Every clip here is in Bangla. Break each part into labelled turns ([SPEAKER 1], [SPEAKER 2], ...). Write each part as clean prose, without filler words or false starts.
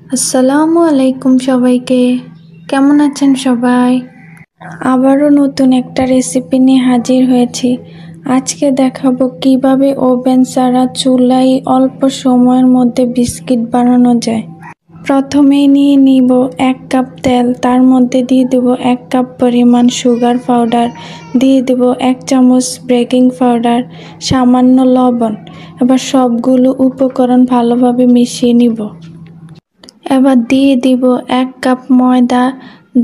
[SPEAKER 1] আসসালামু আলাইকুম সবাইকে। কেমন আছেন সবাই? আবারও নতুন একটা রেসিপি নিয়ে হাজির হয়েছি। আজকে দেখাবো কিভাবে ওভেন ছাড়া চুলায় অল্প সময়ের মধ্যে বিস্কিট বানানো যায়। প্রথমেই নিয়ে নিব 1 কাপ তেল, তার মধ্যে দিয়ে দেব 1 কাপ পরিমাণ সুগার পাউডার, দিয়ে দেব 1 চামচ বেকিং পাউডার, সামান্য লবণ। এবার সবগুলো উপকরণ ভালোভাবে মিশিয়ে নিব। এবার দিয়ে দিব 1 কাপ ময়দা,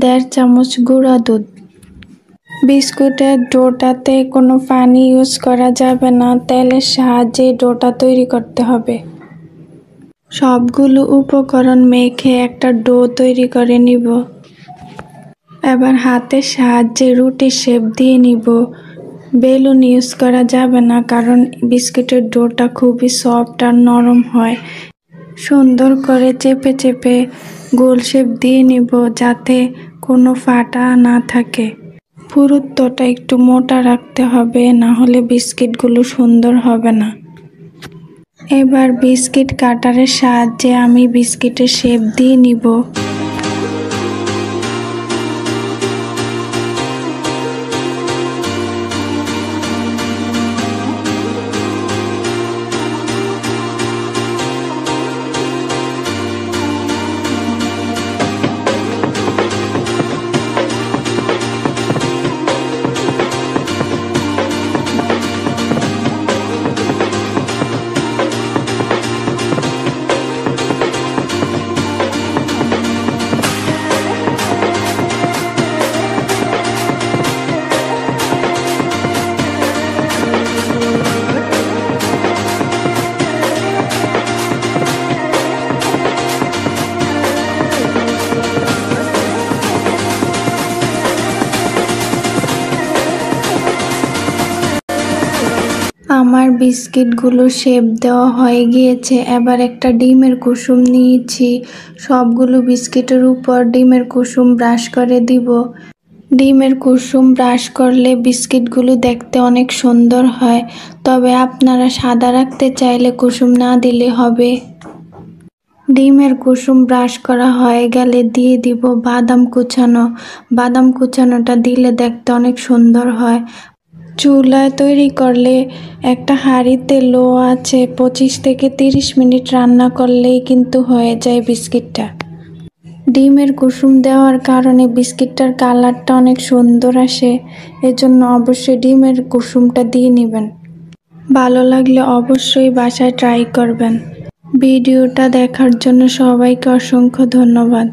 [SPEAKER 1] 1.5 চামচ গুঁড়া দুধ। বিস্কুটের ডোটাতে কোনো পানি ইউজ করা যাবে না, তেলের সাহায্যে ডোটা তৈরি করতে হবে। সবগুলো উপকরণ মেখে একটা ডো তৈরি করে নিব। এবার হাতের সাহায্যে রুটির শেপ দিয়ে নিব। বেলুন ইউজ করা যাবে না, কারণ বিস্কুটের ডোটা খুবই সফট আর নরম হয়। সুন্দর করে চেপে চেপে গোল শেপ দিয়ে নিব, যাতে কোনো ফাটা না থাকে। পুরুত্বটা একটু মোটা রাখতে হবে, না হলে বিস্কিটগুলো সুন্দর হবে না। এবার বিস্কিট কাটারের সাহায্যে আমি বিস্কিটের শেপ দিয়ে নিব। আমার বিস্কিটগুলো শেপ দেওয়া হয়ে গিয়েছে। এবার একটা ডিমের কুসুম নিয়েছি, সবগুলো বিস্কিটের উপর ডিমের কুসুম ব্রাশ করে দিব। ডিমের কুসুম ব্রাশ করলে বিস্কিটগুলো দেখতে অনেক সুন্দর হয়, তবে আপনারা সাদা রাখতে চাইলে কুসুম না দিলে হবে। ডিমের কুসুম ব্রাশ করা হয়ে গেলে দিয়ে দিব বাদাম কুচানো। বাদাম কুচানোটা দিলে দেখতে অনেক সুন্দর হয়। চুলায় তৈরি করলে একটা হাঁড়িতে লো আছে 25 থেকে 30 মিনিট রান্না করলেই কিন্তু হয়ে যায় বিস্কিটটা। ডিমের কুসুম দেওয়ার কারণে বিস্কিটটার কালারটা অনেক সুন্দর আসে, এজন্য অবশ্যই ডিমের কুসুমটা দিয়ে নেবেন। ভালো লাগলে অবশ্যই বাসায় ট্রাই করবেন। ভিডিওটা দেখার জন্য সবাইকে অসংখ্য ধন্যবাদ।